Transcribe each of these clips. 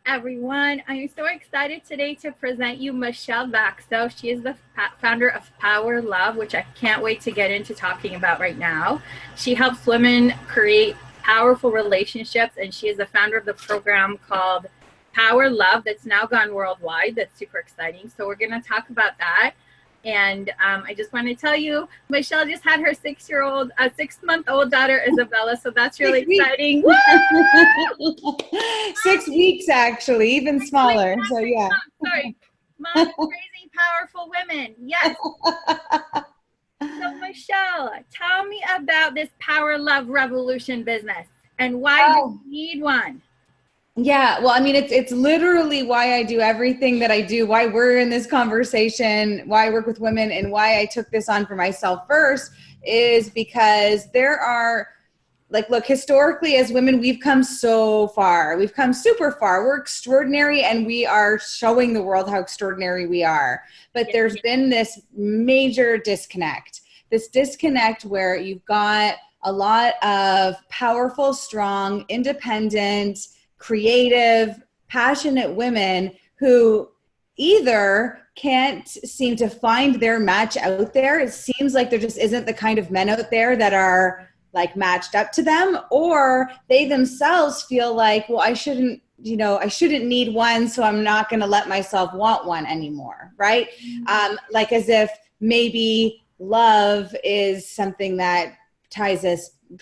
everyone. I'm so excited today to present you Michelle Baxo. She is the founder of Power Love, which I can't wait to get into talking about right now. She helps women create powerful relationships, and she is the founder of the program called Power Love that's now gone worldwide. That's super exciting. So we're going to talk about that. And I just want to tell you, Michelle just had her 6-month-old daughter, Isabella. So that's really exciting. 6 weeks, actually, even smaller. So yeah. Sorry. Mom raising powerful women. Yes. So Michelle, tell me about this Power Love Revolution business and why do you need one? Yeah, well, I mean, it's literally why I do everything that I do, why we're in this conversation, why I work with women, and why I took this on for myself first is because there are, like, look, historically as women, we've come so far. We've come super far. We're extraordinary, and we are showing the world how extraordinary we are. But there's been this major disconnect, where you've got a lot of powerful, strong, independent, creative, passionate women who either can't seem to find their match out there. It seems like there just isn't the kind of men out there that are like matched up to them, or they themselves feel like, well, I shouldn't need one, so I'm not going to let myself want one anymore, right? Like as if maybe love is something that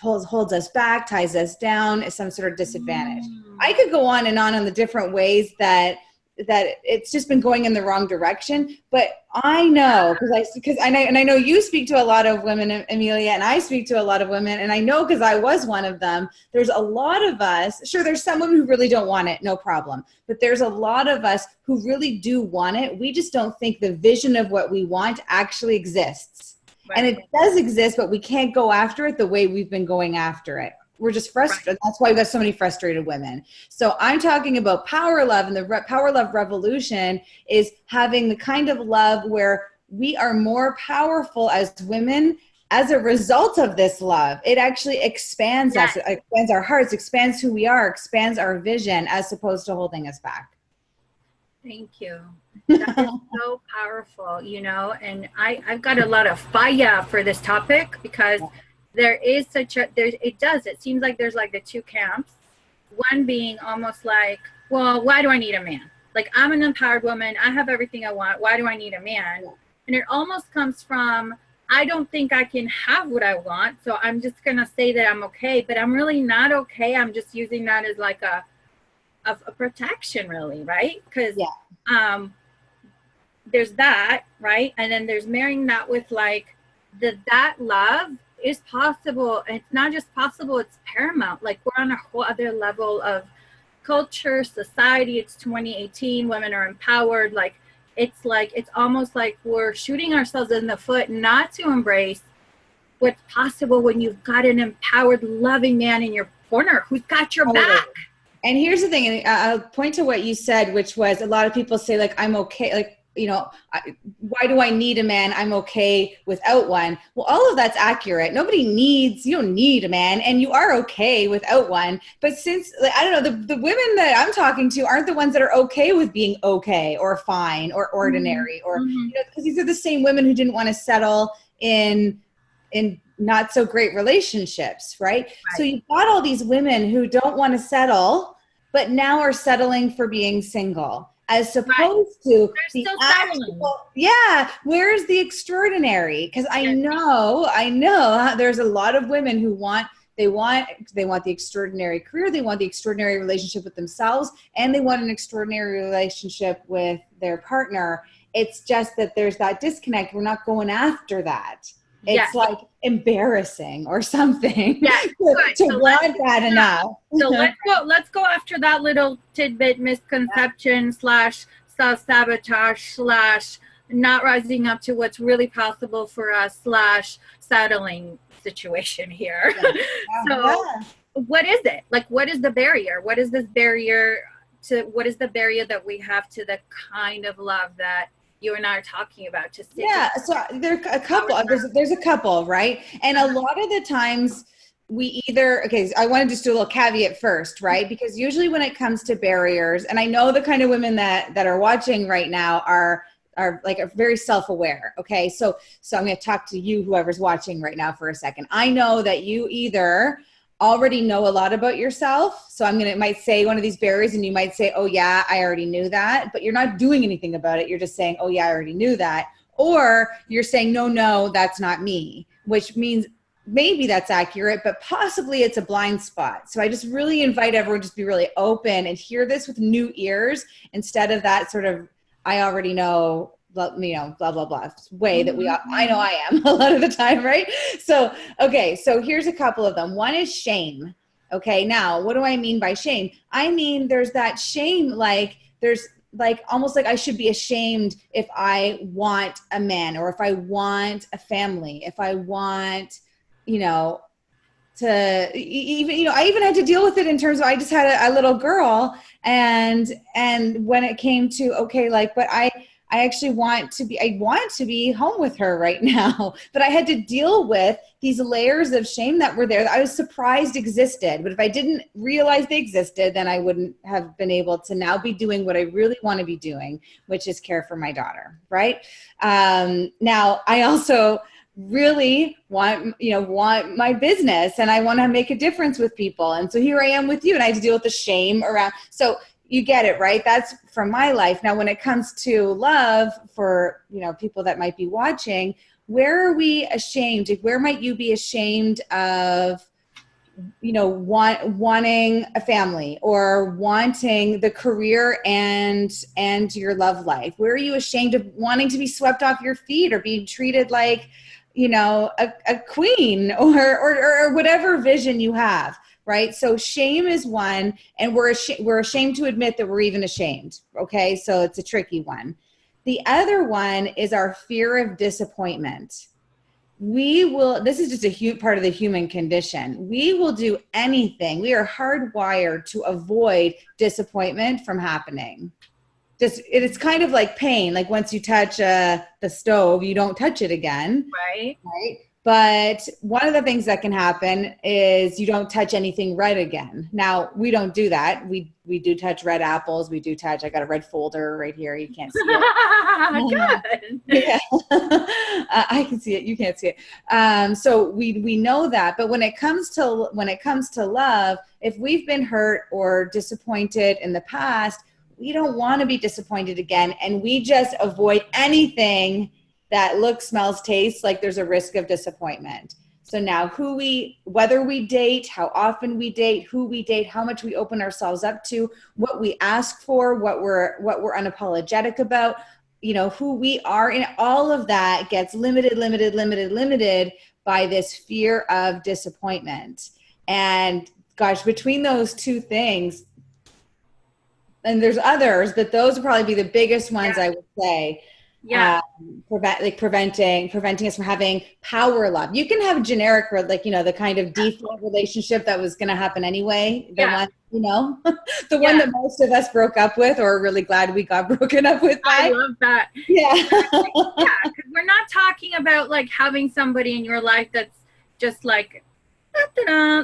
holds us back, ties us down, is some sort of disadvantage. I could go on the different ways that it's just been going in the wrong direction. But I know, because I know you speak to a lot of women, Amelia, and I speak to a lot of women, and I know because I was one of them. There's a lot of us. Sure, there's some women who really don't want it, no problem. But there's a lot of us who really do want it. We just don't think the vision of what we want actually exists. Right. And it does exist, but we can't go after it the way we've been going after it. We're just frustrated. Right. That's why we've got so many frustrated women. So I'm talking about Power Love, and the Power Love Revolution is having the kind of love where we are more powerful as women as a result of this love. It actually expands us, it expands our hearts, expands who we are, expands our vision as opposed to holding us back. Thank you. That is so powerful, and I've got a lot of fire for this topic because there is it seems like there's like the two camps. One being almost like, well, why do I need a man? Like, I'm an empowered woman. I have everything I want. Why do I need a man? And it almost comes from, I don't think I can have what I want. So I'm just going to say that I'm okay, but I'm really not okay. I'm just using that as like a protection, really, right? Because there's that, right? And then there's marrying that with like that love is possible. And it's not just possible, it's paramount. Like, we're on a whole other level of culture, society. It's 2018, women are empowered. It's almost like we're shooting ourselves in the foot not to embrace what's possible when you've got an empowered, loving man in your corner who's got your back. And here's the thing, and I'll point to what you said, which was a lot of people say, like, I'm okay, like, why do I need a man? I'm okay without one. Well, all of that's accurate. You don't need a man, and you are okay without one. But since, I don't know, the women that I'm talking to aren't the ones that are okay with being okay or fine or ordinary, or, because these are the same women who didn't want to settle in not so great relationships, right? So you've got all these women who don't want to settle, but now are settling for being single. As opposed to the actual, where's the extraordinary? Because I know there's a lot of women who want the extraordinary career, they want the extraordinary relationship with themselves, and they want an extraordinary relationship with their partner. It's just that there's that disconnect. We're not going after that. It's like embarrassing or something to want that enough. So let's go after that little tidbit misconception / self-sabotage / not rising up to what's really possible for us / settling situation here. What is it? Like, what is the barrier? What is the barrier that we have to the kind of love that you and I are talking about? So there are a couple. There's a couple, right? And a lot of the times we either, okay, so I want to just do a little caveat first, right? Because usually when it comes to barriers, and I know the kind of women that are watching right now are like are very self-aware. Okay. So I'm going to talk to you, whoever's watching right now, for a second. I know that you either already know a lot about yourself. So might say one of these barriers and you might say, oh yeah, I already knew that, but you're not doing anything about it. You're just saying, oh yeah, I already knew that. Or you're saying, no, that's not me, which means maybe that's accurate, but possibly it's a blind spot. So I just really invite everyone to just be really open and hear this with new ears instead of that sort of, I already know, blah, blah, blah way that I know I am a lot of the time, right? So, okay, so here's a couple of them. One is shame. Okay, now what do I mean by shame? I mean, there's that shame, like there's like almost like I should be ashamed if I want a man or if I want a family, if I want, to even, I even had to deal with it in terms of, I just had a little girl and when it came to, okay, like, but I actually want to be home with her right now. But I had to deal with these layers of shame that were there that I was surprised existed. But if I didn't realize they existed, then I wouldn't have been able to now be doing what I really want to be doing, which is care for my daughter. Right. Now I also really want my business and I want to make a difference with people. And so here I am with you and I had to deal with the shame around. So you get it, right? That's from my life. Now, when it comes to love for, people that might be watching, where are we ashamed? Where might you be ashamed of, wanting a family or wanting the career and your love life? Where are you ashamed of wanting to be swept off your feet or being treated like, a queen or whatever vision you have, right? So shame is one, and we're ashamed to admit that we're even ashamed. Okay. So it's a tricky one. The other one is our fear of disappointment. This is just a part of the human condition. We will do anything. We are hardwired to avoid disappointment from happening. It's kind of like pain. Like once you touch the stove, you don't touch it again. Right. But one of the things that can happen is you don't touch anything red again. Now, we don't do that. We do touch red apples. I got a red folder right here. You can't see it. Good. Yeah. I can see it. You can't see it. So we know that. But when it comes to love, if we've been hurt or disappointed in the past, we don't want to be disappointed again. And we just avoid anything that looks, smells, tastes like there's a risk of disappointment. So now whether we date, how often we date, who we date, how much we open ourselves up to, what we ask for, what we're unapologetic about, who we are, and all of that gets limited by this fear of disappointment. And gosh, between those two things, and there's others, but those would probably be the biggest ones. Yeah. I would say. Yeah. Preventing us from having power love. You can have generic, the kind of default relationship that was going to happen anyway. The one, one that most of us broke up with, or are really glad we got broken up with. I love that. Yeah. Yeah. Because we're not talking about like having somebody in your life that's just like,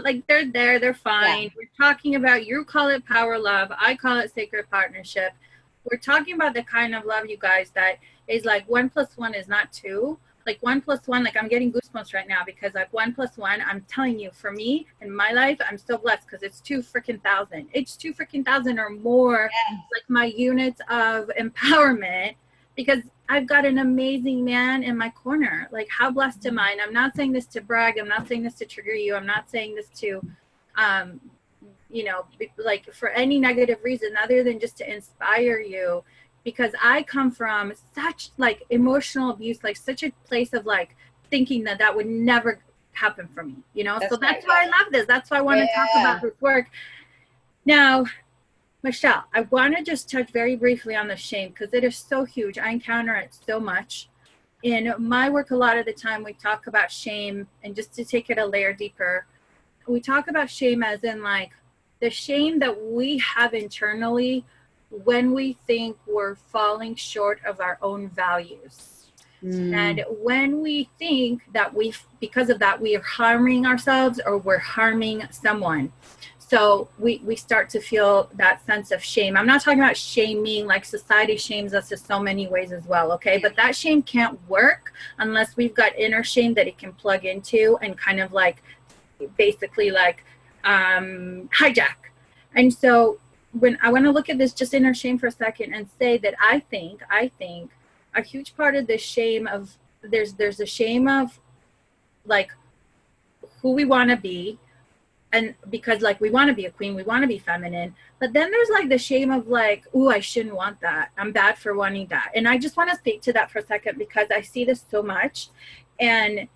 like they're fine. Yeah. We're talking about, you call it power love, I call it sacred partnership. We're talking about the kind of love, you guys, that is like 1 + 1 is not 2. Like 1 + 1, like I'm getting goosebumps right now because like 1 + 1, I'm telling you, for me in my life, I'm so blessed because it's 2,000. It's 2,000 or more. Yes. Like my units of empowerment, because I've got an amazing man in my corner. Like how blessed am I? And I'm not saying this to brag. I'm not saying this to trigger you. I'm not saying this to, like for any negative reason other than just to inspire you, because I come from such like emotional abuse, like such a place of like thinking that would never happen for me, So that's why I love this. That's why I want to talk about this work. Now, Michelle, I want to just touch very briefly on the shame because it is so huge. I encounter it so much. In my work, a lot of the time we talk about shame, and just to take it a layer deeper, we talk about shame as in like the shame that we have internally when we think we're falling short of our own values. And when we think that because of that, we are harming ourselves or we're harming someone. So we start to feel that sense of shame. I'm not talking about shaming, like society shames us in so many ways as well, okay? But that shame can't work unless we've got inner shame that it can plug into and kind of like basically like hijack. And so when I want to look at this just inner shame for a second and say that I think a huge part of the shame of there's a shame of like who we want to be, and because like we want to be a queen, we want to be feminine, but then there's like the shame of like, ooh, I shouldn't want that, I'm bad for wanting that. And I just want to speak to that for a second because I see this so much. And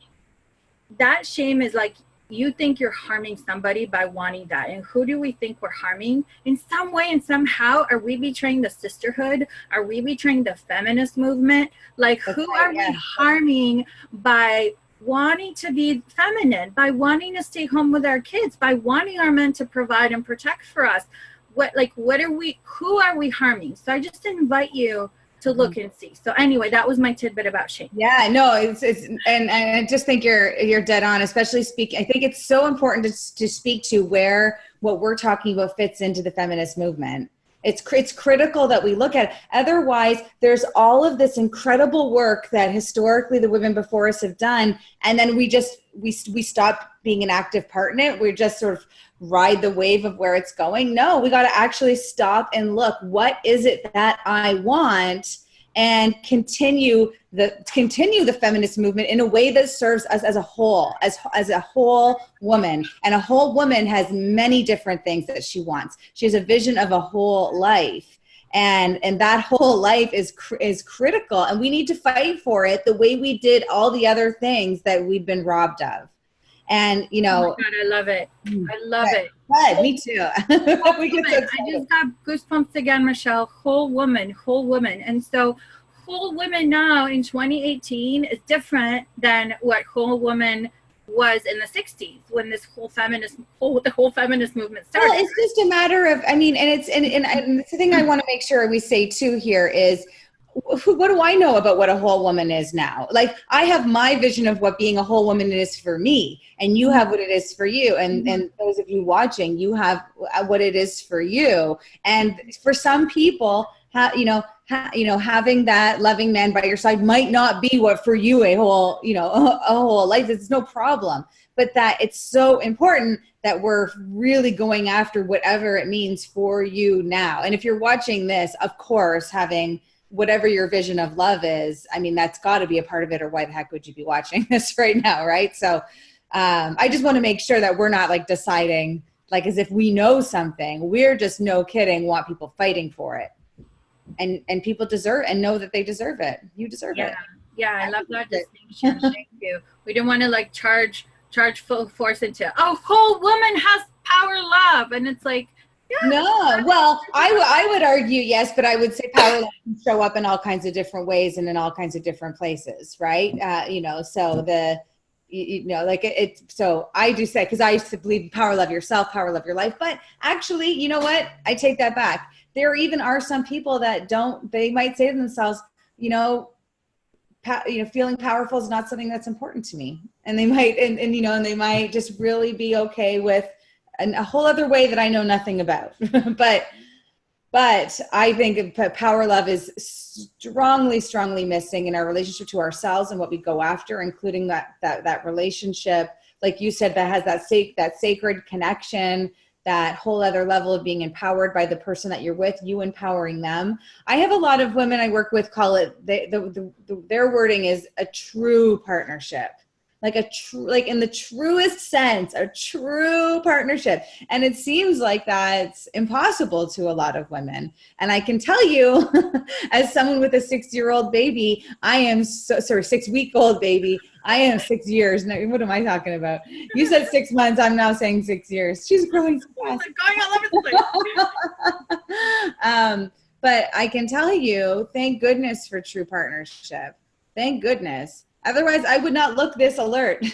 that shame is like, you think you're harming somebody by wanting that. And who do we think we're harming? In some way and somehow, are we betraying the sisterhood? Are we betraying the feminist movement? Like, who are we harming by wanting to be feminine, by wanting to stay home with our kids, by wanting our men to provide and protect for us? Who are we harming? So I just invite you to look and see. So anyway, that was my tidbit about shame. Yeah, no, and I just think you're dead on, especially I think it's so important to speak to where what we're talking about fits into the feminist movement. It's critical that we look at it. Otherwise, there's all of this incredible work that historically the women before us have done, and then we stop being an active part in it. We just sort of ride the wave of where it's going. No, we got to actually stop and look, what is it that I want, and continue the feminist movement in a way that serves us as a whole, as a whole woman. And a whole woman has many different things that she wants. She has a vision of a whole life. And that whole life is critical, and we need to fight for it the way we did all the other things that we've been robbed of. And you know, oh my God, I love it. I love it. Good, me too. I just got goosebumps again, Michelle. Whole woman. And so whole woman now in 2018 is different than what whole woman was in the 60s when this whole feminist movement started. Well, it's just a matter of, I mean, and it's the thing I want to make sure we say too here is, what do I know about what a whole woman is now? Like, I have my vision of what being a whole woman is for me, and you have what it is for you. And those of you watching, you have what it is for you. And for some people, having that loving man by your side might not be what for you a whole life. It's no problem. But that it's so important that we're really going after whatever it means for you now. And if you're watching this, of course, having whatever your vision of love is, I mean, that's got to be a part of it, or why the heck would you be watching this right now, right? So I just want to make sure that we're not like deciding like as if we know something. We're just, no kidding, want people fighting for it. And people deserve and know that they deserve it. You deserve it. Yeah, I love that distinction. Thank you. We don't want to like charge full force into, oh, whole woman has power, love. And it's like, yeah, no, well, I would argue yes, but I would say power can show up in all kinds of different ways and in all kinds of different places, right? So so I do say, because I used to believe power, love yourself, power, love your life. But actually, you know what? I take that back. There even are some people that they might say to themselves, feeling powerful is not something that's important to me. And they might, and they might just really be okay with a whole other way that I know nothing about. but I think power love is strongly missing in our relationship to ourselves and what we go after, including that relationship, like you said, that has that sacred connection, that whole other level of being empowered by the person that you're with, you empowering them. I have a lot of women I work with call it, their wording is a true partnership. Like in the truest sense, a true partnership. And it seems like that's impossible to a lot of women. And I can tell you, as someone with a 6-year-old baby, 6-week-old baby, I am 6 years. No, what am I talking about? You said 6 months. I'm now saying 6 years. She's growing so fast. Going all over the place. But I can tell you, thank goodness for true partnership. Thank goodness. Otherwise, I would not look this alert,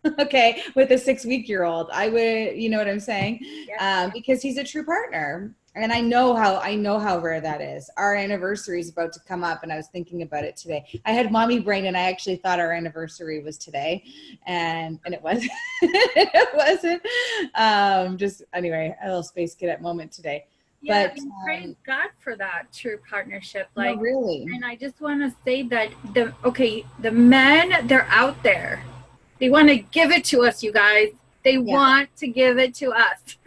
with a 6-week-old. I would, you know what I'm saying? Yeah. Because he's a true partner. And I know how rare that is. Our anniversary is about to come up, and I was thinking about it today. I had mommy brain, and I actually thought our anniversary was today, and it wasn't. It wasn't. Just anyway, a little space cadet moment today. Yeah, But and praise God for that true partnership. no, Like, really, and I just want to say that the men, they're out there. They want to give it to us, you guys. They want to give it to us.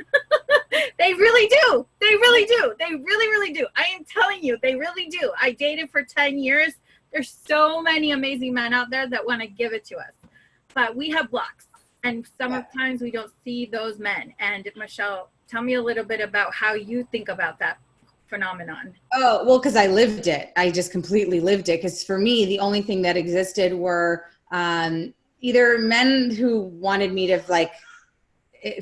They really do. They really do. They really, really do. I am telling you, they really do. I dated for 10 years. There's so many amazing men out there that want to give it to us. But we have blocks. And sometimes we don't see those men. And Michelle, tell me a little bit about how you think about that phenomenon. Oh, well, because I lived it. I just completely lived it. Because for me, the only thing that existed were either men who wanted me to like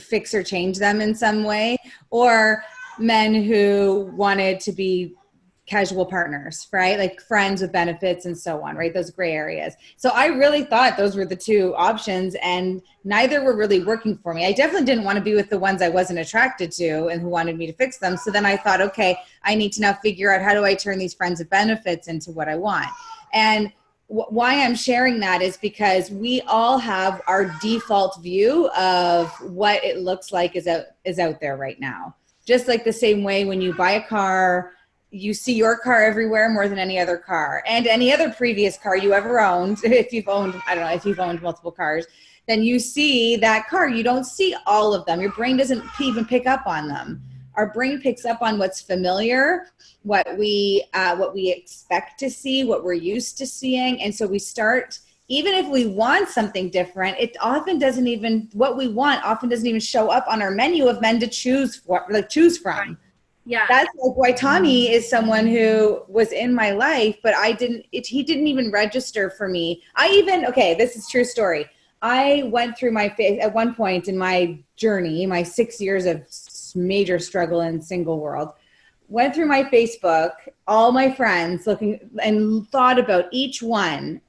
fix or change them in some way, or men who wanted to be casual partners, right? Like friends with benefits and so on, right? Those gray areas. So I really thought those were the two options, and neither were really working for me. I definitely didn't want to be with the ones I wasn't attracted to and who wanted me to fix them. So then I thought, okay, I need to now figure out how do I turn these friends with benefits into what I want. And why I'm sharing that is because we all have our default view of what it looks like is out there right now. Just like the same way when you buy a car, you see your car everywhere more than any other car, and any other previous car you ever owned. If you've owned, I don't know, if you've owned multiple cars, then you see that car. You don't see all of them. Your brain doesn't even pick up on them. Our brain picks up on what's familiar, what we expect to see, what we're used to seeing. And so we start, even if we want something different, it often doesn't even, what we want often doesn't even show up on our menu of men to choose from. Right. Yeah. That's like why Tommy is someone who was in my life, but he didn't even register for me. This is a true story. I went through at one point in my journey, my 6 years of major struggle in single world, went through my Facebook, all my friends looking, and thought about each one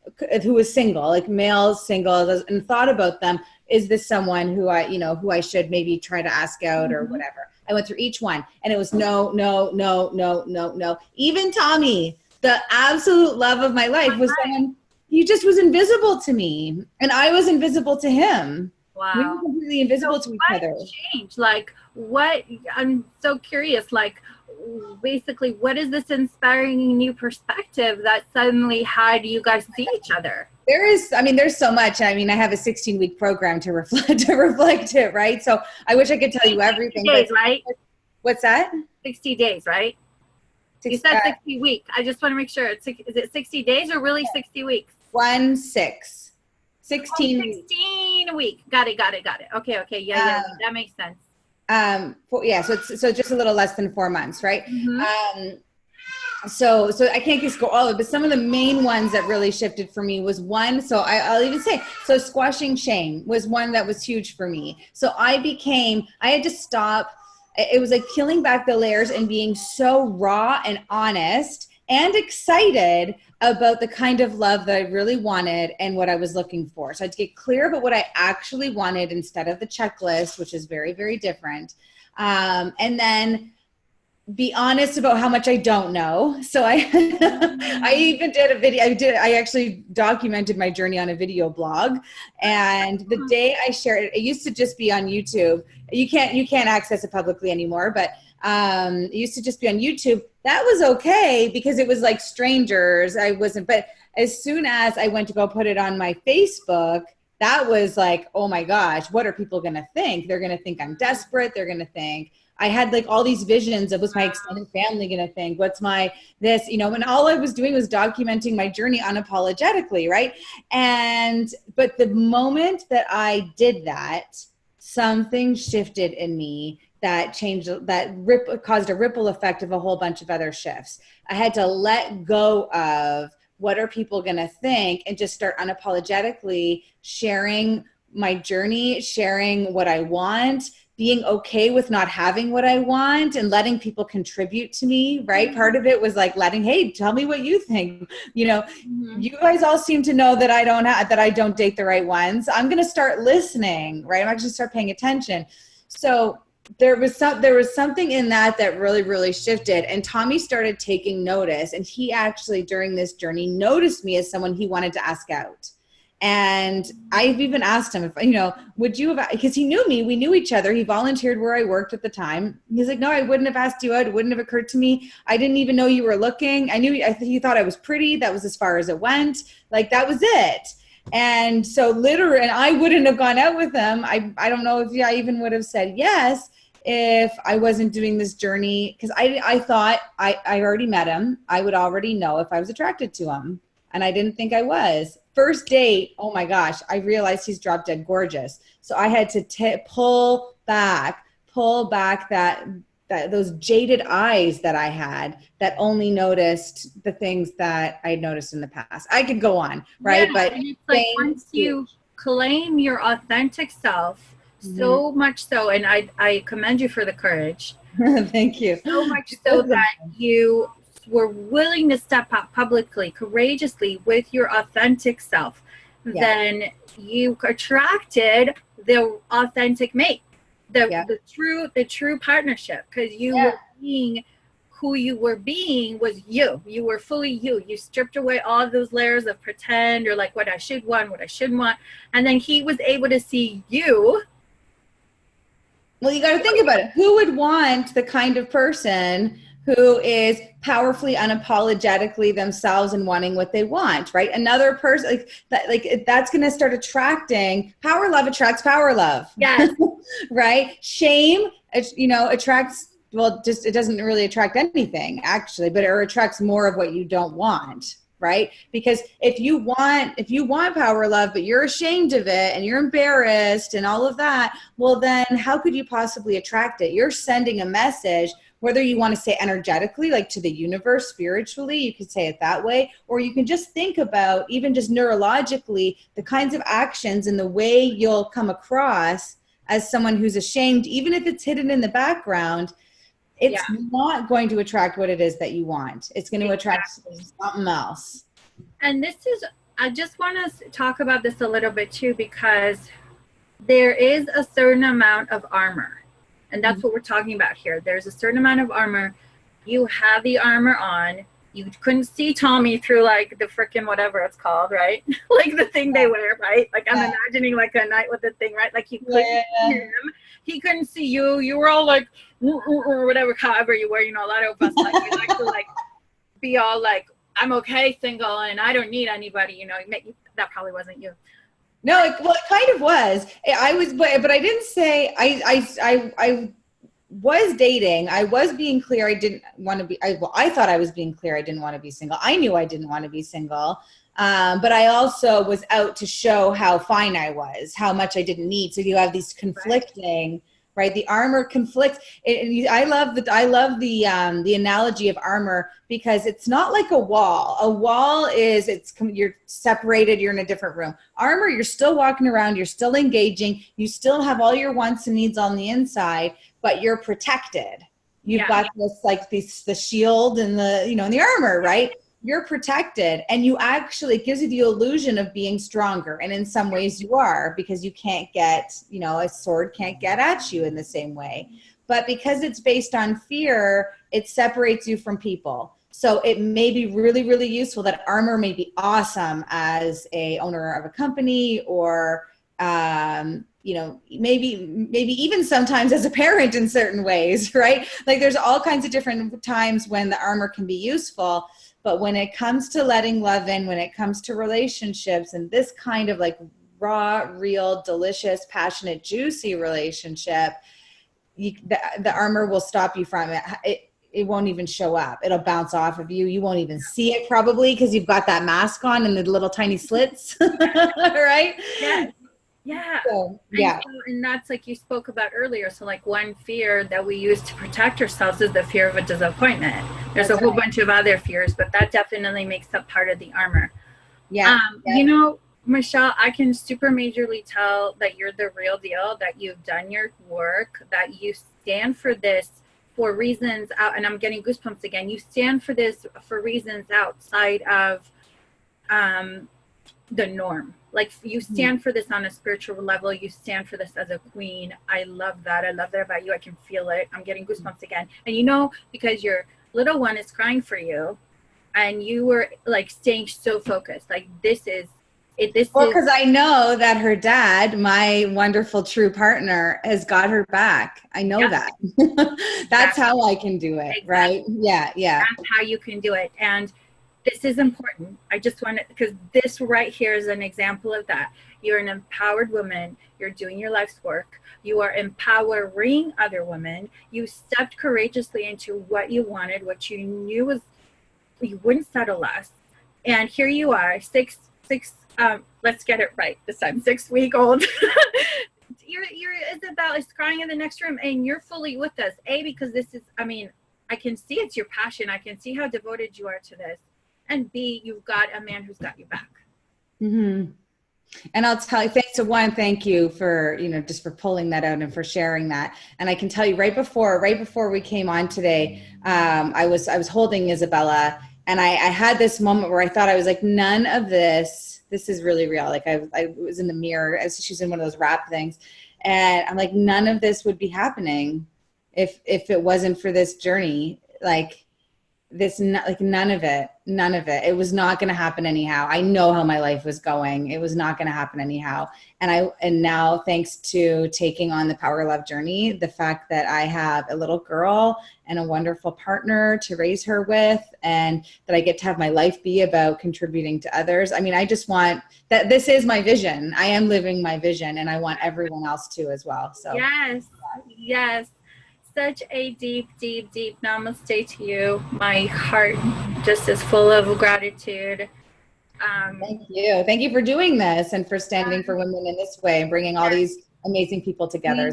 who was single, like males, single, and thought about them. Is this someone who I should maybe try to ask out or whatever? I went through each one, and it was no. Even Tommy, the absolute love of my life, was someone, he just was invisible to me, and I was invisible to him. Wow. We were completely invisible to each other. Changed? Like, what? I'm so curious. Like, basically, what is this inspiring new perspective that suddenly had you guys see each other? There's so much. I mean, I have a 16-week program to reflect it, right? So I wish I could tell you everything. 60 days, right? What's that? 60 days, right? You said 60 weeks. I just want to make sure. Is it 60 days or really 60 weeks? 16. 16 a week. Got it. Okay. Yeah, that makes sense. So just a little less than 4 months, right? Mm-hmm. So I can't just go all of it, but some of the main ones that really shifted for me was one. So I'll even say, so squashing shame was one that was huge for me. So I had to stop. It was like peeling back the layers and being so raw and honest and excited about the kind of love that I really wanted and what I was looking for. So I had to get clear about what I actually wanted instead of the checklist, which is very, very different. And then be honest about how much I don't know. So I even did a video. I actually documented my journey on a video blog. And the day I shared it, it used to just be on YouTube. You can't access it publicly anymore, but it used to just be on YouTube. That was okay because it was like strangers. But as soon as I went to go put it on my Facebook, that was like, oh my gosh, what are people going to think? They're going to think I'm desperate. They're going to think I had like all these visions of what's my extended family going to think? What's my this, and all I was doing was documenting my journey unapologetically. Right. But the moment that I did that, something shifted in me that changed, caused a ripple effect of a whole bunch of other shifts. I had to let go of what are people going to think and just start unapologetically sharing my journey, sharing what I want, being okay with not having what I want and letting people contribute to me, right? Part of it was like hey, tell me what you think. You guys all seem to know that I don't date the right ones. I'm going to start listening, right? I'm actually start paying attention. So there was something in that really, really shifted. And Tommy started taking notice. And he actually, during this journey, noticed me as someone he wanted to ask out. And I've even asked him if, would you have, because he knew me, we knew each other. He volunteered where I worked at the time. He's like, no, I wouldn't have asked you out. It wouldn't have occurred to me. I didn't even know you were looking. He thought I was pretty. That was as far as it went. Like, that was it. And so literally, and I wouldn't have gone out with him. I don't know if I even would have said yes if I wasn't doing this journey. Cause I thought I already met him. I would already know if I was attracted to him. And I didn't think I was. First date, oh my gosh, I realized he's drop dead gorgeous. So I had to pull back those jaded eyes that I had that only noticed the things that I noticed in the past. I could go on, right? Yeah, but and it's like once you claim your authentic self, so much so, and I commend you for the courage. Thank you. So much so that you were willing to step up publicly, courageously with your authentic self, then you attracted the authentic mate, the true partnership, because you were being who you were being was you. You were fully you. You stripped away all those layers of pretend or like what I should want, what I shouldn't want, and then he was able to see you. Well, you got to think about it. Who would want the kind of person who is powerfully, unapologetically themselves and wanting what they want, right? Another person that's going to start attracting power. Love attracts power. Love. Yes. Right. Shame, attracts, it doesn't really attract anything actually, but it attracts more of what you don't want. Right? Because if you want power, love, but you're ashamed of it and you're embarrassed and all of that, well, then how could you possibly attract it? You're sending a message, whether you want to say energetically, like to the universe, spiritually, you could say it that way, or you can just think about even just neurologically, the kinds of actions and the way you'll come across as someone who's ashamed, even if it's hidden in the background. It's not going to attract what it is that you want. It's going to attract something else. And I just want to talk about this a little bit too, because there is a certain amount of armor. And that's what we're talking about here. There's a certain amount of armor. You have the armor on. You couldn't see Tommy through like the freaking whatever it's called, right? Like the thing they wear, right? Like I'm imagining like a night with the thing, right? Like you couldn't see him. He couldn't see you. You were all like, or whatever, however you were. A lot of us we like to like be all like, I'm okay, single, and I don't need anybody. That probably wasn't you. No, it kind of was. I was, but I didn't say I was dating. I was being clear. I didn't want to be. I thought I was being clear. I didn't want to be single. I knew I didn't want to be single. But I also was out to show how fine I was, how much I didn't need. So you have these conflicting, right? The armor conflicts. I love the analogy of armor because it's not like a wall. A wall is you're separated. You're in a different room. Armor, you're still walking around. You're still engaging. You still have all your wants and needs on the inside, but you're protected. You've got the shield and the armor, right? You're protected, and it gives you the illusion of being stronger. And in some ways you are, because you can't get, a sword can't get at you in the same way. But because it's based on fear, it separates you from people. So it may be really, really useful. That armor may be awesome as a owner of a company, or, maybe even sometimes as a parent in certain ways, right? Like there's all kinds of different times when the armor can be useful. But when it comes to letting love in, when it comes to relationships and this kind of like raw, real, delicious, passionate, juicy relationship, the armor will stop you from it. It won't even show up. It'll bounce off of you. You won't even see it probably because you've got that mask on and the little tiny slits, right? Yes. Yeah. So, and that's like you spoke about earlier. So like one fear that we use to protect ourselves is the fear of a disappointment. There's a whole bunch of other fears, but that definitely makes up part of the armor. Yeah. Michelle, I can super majorly tell that you're the real deal, that you've done your work, that you stand for this for reasons out, and I'm getting goosebumps again. You stand for this for reasons outside of the norm. Like you stand for this on a spiritual level. You stand for this as a queen. I love that. I love that about you. I can feel it. I'm getting goosebumps again. And you know, because your little one is crying for you, and you were like staying so focused. Like this is it. This Well, is because I know that her dad, my wonderful true partner, has got her back. I know that. That's exactly, how I can do it, exactly. right? Yeah, yeah. That's how you can do it. And this is important. I just want to, because this right here is an example of that. You're an empowered woman. You're doing your life's work. You are empowering other women. You stepped courageously into what you wanted, what you knew was you wouldn't settle less. And here you are, let's get it right this time, 6 week old. Your Isabel is crying in the next room, and you're fully with us. Because this is, I mean, I can see it's your passion. I can see how devoted you are to this. And B, you've got a man who's got you back. Mm-hmm. And I'll tell you, thank you for, just for pulling that out and for sharing that. And I can tell you right before we came on today, I was holding Isabella, and I had this moment where I thought, I was like, none of this is really real. Like I was in the mirror as she's in one of those wrap things. And I'm like, none of this would be happening if it wasn't for this journey. Like, none of it it was not going to happen anyhow. I know how my life was going. It was not going to happen anyhow. And now, thanks to taking on the Power Love journey, the fact that I have a little girl and a wonderful partner to raise her with, and that I get to have my life be about contributing to others. I mean, I just want that. This is my vision. I am living my vision, and I want everyone else to as well. So yes, such a deep namaste to you. My heart just is full of gratitude. Thank you for doing this and for standing for women in this way and bringing all these amazing people together.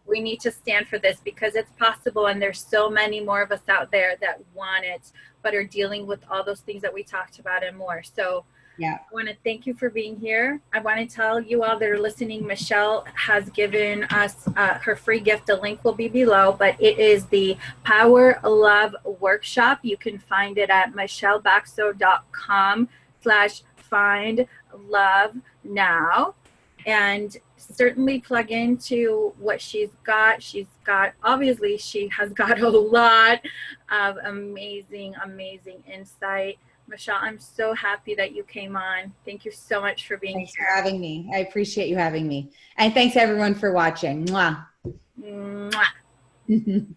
We need to stand for this, because it's possible, and there's so many more of us out there that want it but are dealing with all those things that we talked about and more. So I want to thank you for being here. I want to tell you all that are listening, Michelle has given us her free gift. The link will be below, but it is the Power Love Workshop. You can find it at michellebaxo.com/find love now, and certainly plug into what she's got. Obviously she has got a lot of amazing insight. Michelle, I'm so happy that you came on. Thank you so much for being here. Thanks for having me. I appreciate you having me. And thanks everyone for watching. Mwah. Mwah.